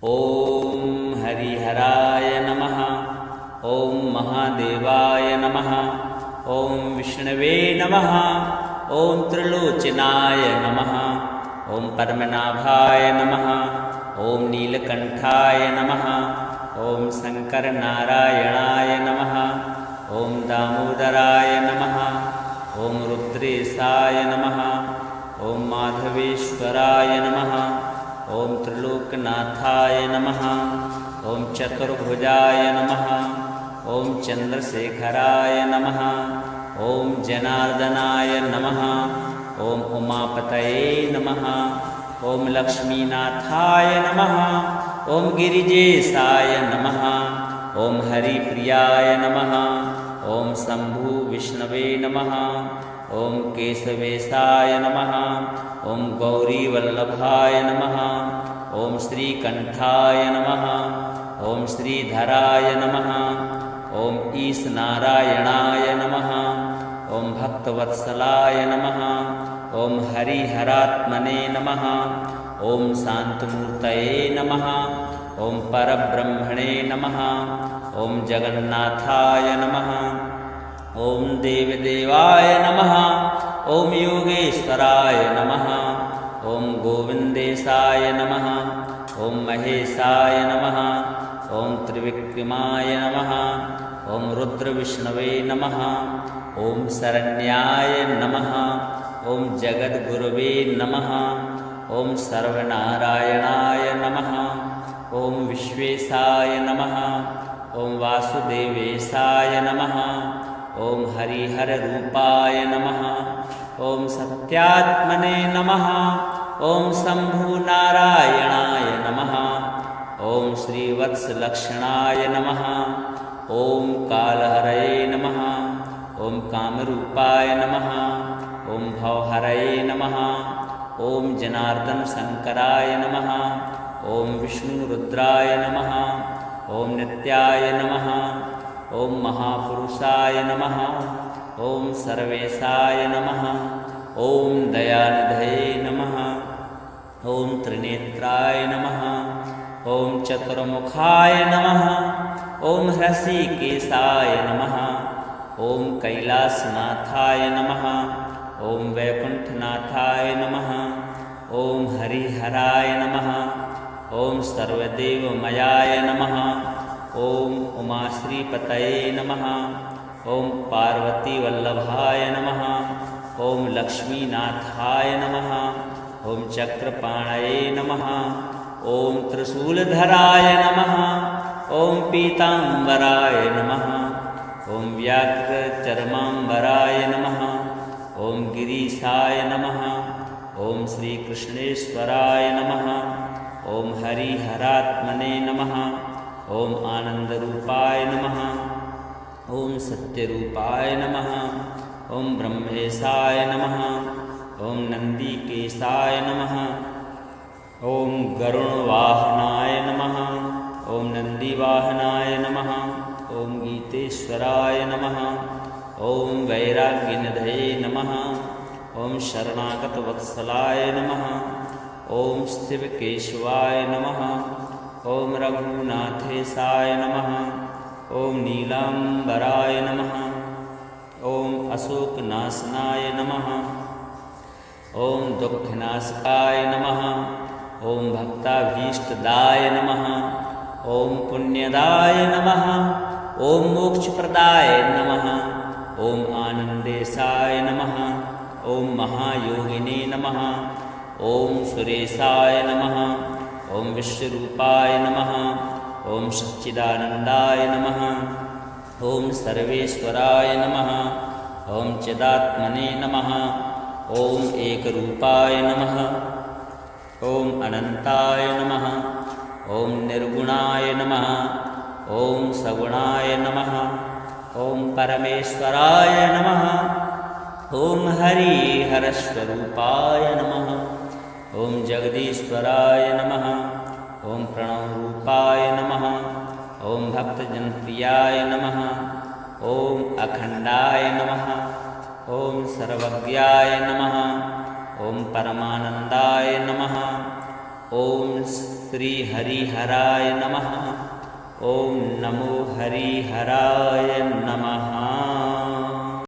ॐ हरिहराय नमः। ॐ महादेवाय नमः। ॐ विष्णवे नमः। ॐ त्रिलोचनाय नमः। ॐ पद्मनाभाय नमः। ॐ नीलकण्ठाय नमः। ॐ शङ्करनारायणाय नमः। ॐ दामोदराय नमः। ॐ रुद्रेशाय नमः। ॐ माधवेश्वराय नमः। ॐ त्रिलोकनाथाय नमः। ॐ चतुर्भुजाय नमः। ॐ चन्द्रशेखराय नमः। ॐ जनार्दनाय नमः। ॐ उमापतये नमः। ॐ लक्ष्मीनाथाय नमः। ॐ गिरिजेशाय नमः। ॐ हरिप्रियाय नमः। ॐ शम्भु विष्णवे नमः। ॐ केशवेशाय नमः। ॐ गौरीवल्लभाय नमः। ॐ श्रीकण्ठाय नमः। ॐ श्रीधराय नमः। ॐ ईशनारायणाय नमः। ॐ भक्तवत्सलाय नमः। ॐ हरिहरात्मने नमः। ॐ शान्तमूर्तये नमः। ॐ परब्रह्मणे नमः। ॐ जगन्नाथाय नमः। ॐ देवदेवाय नमः। ॐ योगेश्वराय नमः। ॐ गोविन्देशाय नमः। ॐ महेशाय नमः। ॐ त्रिविक्रमाय नमः। ॐ रुद्रविष्णवे नमः। ॐ शरण्याय नमः। ॐ जगद्गुरवे नमः। ॐ सर्वनारायणाय नमः। ॐ विश्वेशाय नमः। ॐ वासुदेवेशाय नमः। ॐ हरिहररूपाय नमः। ॐ सत्यात्मने नमः। ॐ शम्भुनारायणाय नमः। ॐ श्रीवत्सलक्षणाय नमः। ॐ कालहरये नमः। ॐ कामरूपाय नमः। ॐ भवहरये नमः। ॐ जनार्दनशङ्कराय नमः। ॐ विष्णुरुद्राय नमः। ॐ नित्याय नमः। ॐ महापुरुषाय नमः। ॐ सर्वेशाय नमः। ॐ दयानिधये नमः। ॐ त्रिनेत्राय नमः। ॐ चतुर्मुखाय नमः। ॐ हृषीकेशाय नमः। ॐ कैलासनाथाय नमः। ॐ वैकुण्ठनाथाय नमः। ॐ हरिहराय नमः। ॐ सर्वदेवमयाय नमः। ॐ उमाश्रीपतये नमः। ॐ पार्वतीवल्लभाय नमः। ॐ लक्ष्मीनाथाय नमः। ॐ चक्रपाणये नमः। ॐ त्रिशूलधराय नमः। ॐ पीताम्बराय नमः। ॐ व्याघ्रचर्माम्बराय नमः। ॐ गिरीशाय नमः। ॐ श्रीकृष्णेश्वराय नमः। ॐ हरिहरात्मने नमः। ॐ आनन्दरूपाय नमः। ॐ सत्यरूपाय नमः। ॐ ब्रह्मेशाय नमः। ॐ नन्दिकेशाय नमः। ॐ गरुणवाहनाय नमः। ॐ नन्दिवाहनाय नमः। ॐ गीतेश्वराय नमः। ॐ वैराग्यनिधये नमः। ॐ शरणागतवत्सलाय नमः। ॐ शिवकेशवाय नमः। ॐ रघुनाथेशाय नमः। ॐ नीलाम्बराय नमः। ॐ अशोकनाशनाय नमः। ॐ दुःखनाशकाय नमः। ॐ भक्ताभीष्टदाय नमः। ॐ पुण्यदाय नमः। ॐ मोक्षप्रदाय नमः। ॐ आनन्देशाय नमः। ॐ महायोगिने नमः। ॐ सुरेशाय नमः। ॐ विश्वरूपाय नमः। ॐ सच्चिदानन्दाय नमः। ॐ सर्वेश्वराय नमः। ॐ चिदात्मने नमः। ॐ एकरूपाय नमः। ॐ अनन्ताय नमः। ॐ निर्गुणाय नमः। ॐ सगुणाय नमः। ॐ परमेश्वराय नमः। ॐ हरिहरस्वरूपाय नमः। ॐ जगदीश्वराय नमः। ॐ प्रणवरूपाय नमः। ॐ भक्तजनप्रियाय नमः। ॐ अखण्डाय नमः। ॐ सर्वज्ञाय नमः। ॐ परमानन्दाय नमः। ॐ श्रीहरिहराय नमः। ॐ नमो हरिहराय नमः।